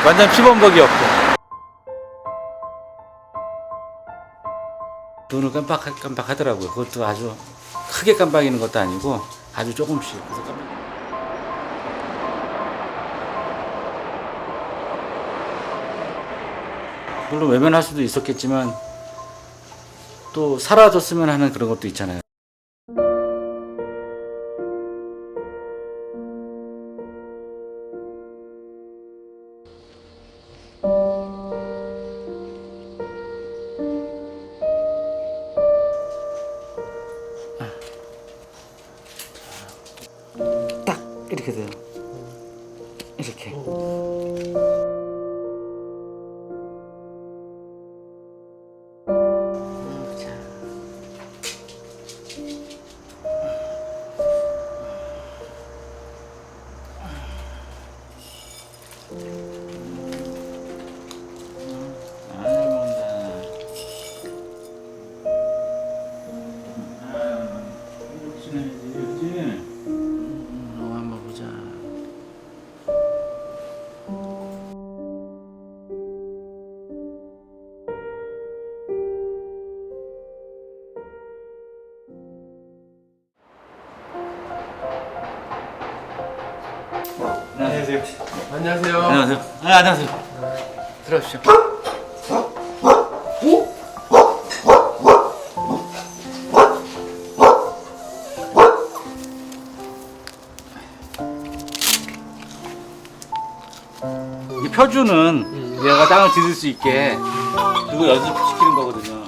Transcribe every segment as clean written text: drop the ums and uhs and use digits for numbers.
완전 피범벅이었고. 눈을 깜빡깜빡하더라고요. 그것도 아주 크게 깜빡이는 것도 아니고 아주 조금씩. 그래서 물론 외면할 수도 있었겠지만 또 사라졌으면 하는 그런 것도 있잖아요. 딱 이렇게 돼요. 이렇게. 한번 보자. 안녕하세요. 안녕하세요. 안녕하세요. 안녕하세요. 들어오십시오. 이 표주는 얘가 땅을 디딜 수 있게 그거 연습시키는 거거든요.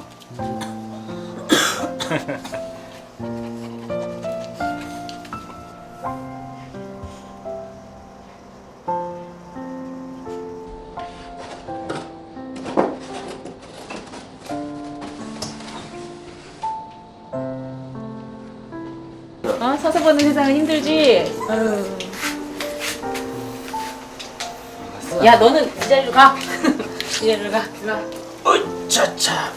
서서 보는 세상은 힘들지? 아유. 야, 너는 이 자리로 가. 이 자리로 가. 일로 와. 으차차.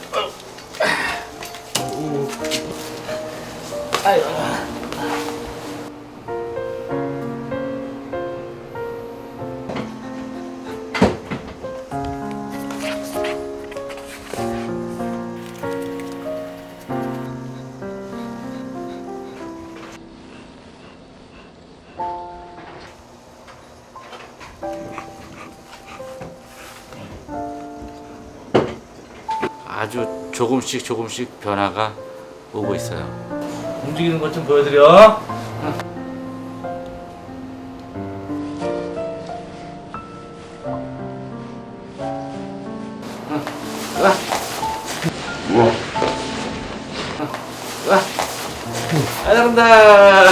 아유. 아주 조금씩 변화가 오고 있어요. 움직이는 것 좀 보여드려. 와. 와. 아, 잘한다.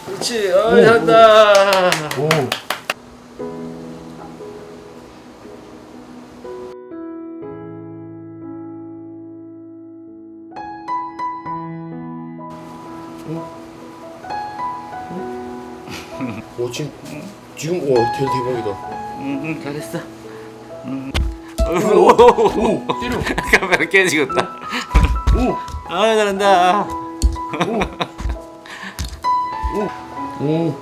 그렇지. 잘한다. 지금 되게 대박이다. 잘했어. 오, 때려. 카메라 깨지겠다. 오, 아, 잘한다. 오.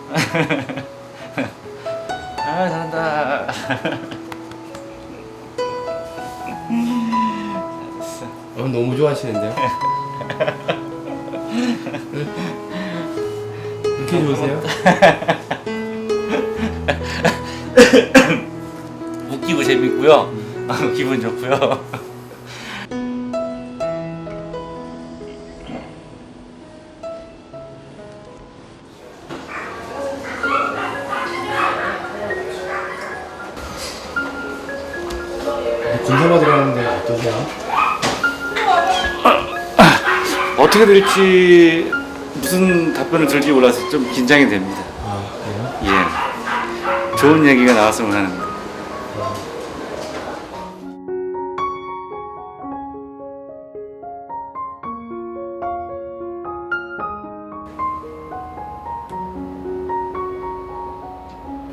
아, 잘한다. 너무 좋아하시는데요? 이렇게 좋으세요? 웃기고 재밌고요. 기분 좋고요. 군대마 들어가는데 어떠세요? 어떻게 될지 무슨 답변을 들지 몰라서 좀 긴장이 됩니다. 아, 그래요? 예. 좋은 얘기가 나왔으면 하는데.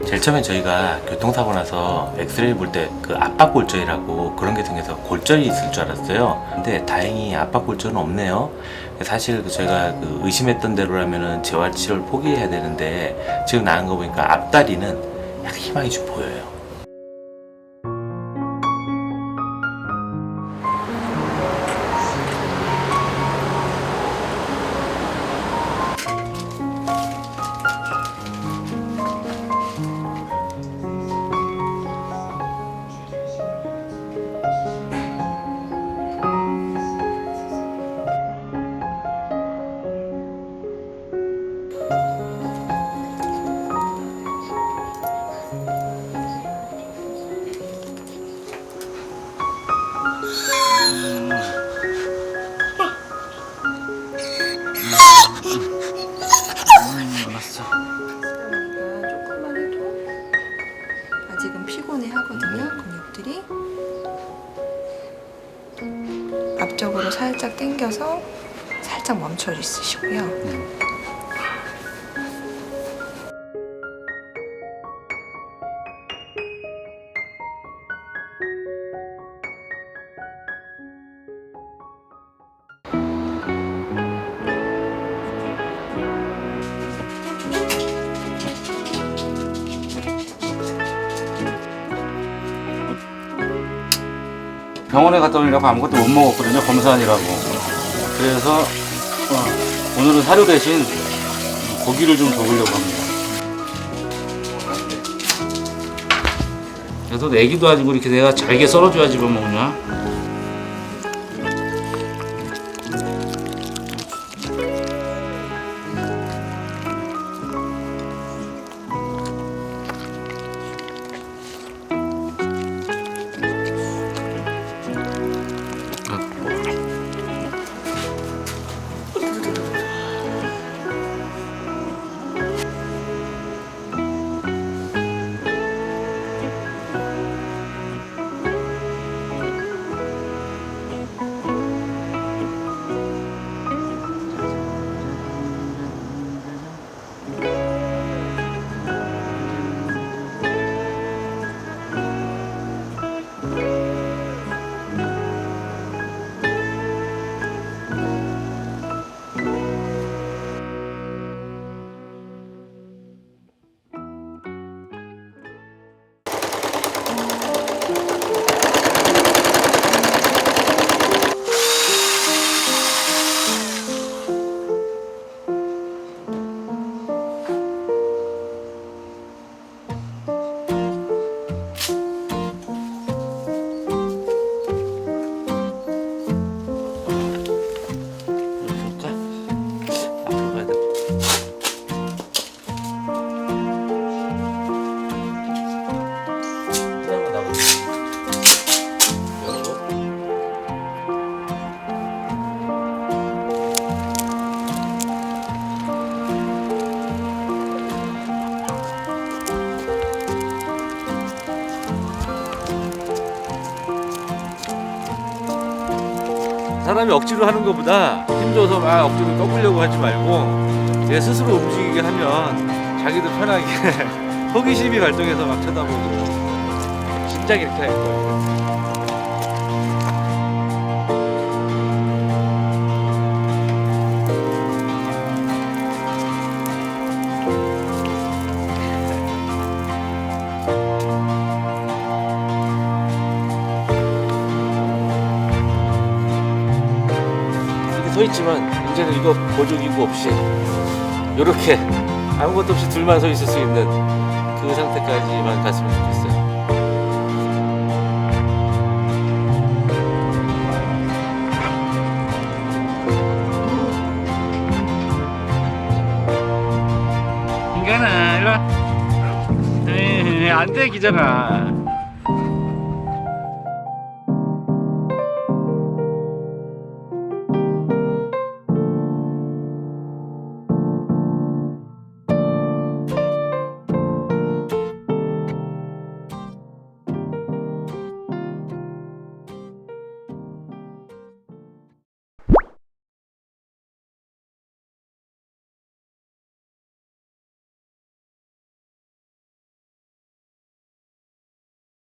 제일 처음에 저희가 교통사고 나서 엑스레이 볼 때 그 압박골절이라고 그런 게 생겨서 골절이 있을 줄 알았어요. 근데 다행히 압박골절은 없네요. 사실 저희가 그 의심했던 대로라면은 재활치료를 포기해야 되는데 지금 나은 거 보니까 앞다리는 약간 희망이 좀 보여요. 알았어. 조금만 해도 아직은 피곤해 하거든요. 근육들이 앞쪽으로 살짝 당겨서 살짝 멈춰 있으시고요. 병원에 갔다 오느라고 아무것도 못 먹었거든요. 검사하느라고. 그래서 오늘은 사료 대신 고기를 좀 먹으려고 합니다. 그래도 애기도 아니고 이렇게 내가 잘게 썰어줘야지 뭐 먹냐. 사람이 억지로 하는 것보다 힘줘서 막 억지로 꺾으려고 하지 말고 얘 스스로 움직이게 하면 자기도 편하게 호기심이 발동해서 막 쳐다보고 진작 이렇게 할 거예요. 서 있지만 이제는 이거 보조기구 없이 이렇게 아무것도 없이 둘만 서 있을 수 있는 그 상태까지만 갔으면 좋겠어요. 인간아, 일로 와. 안 돼, 기잖아.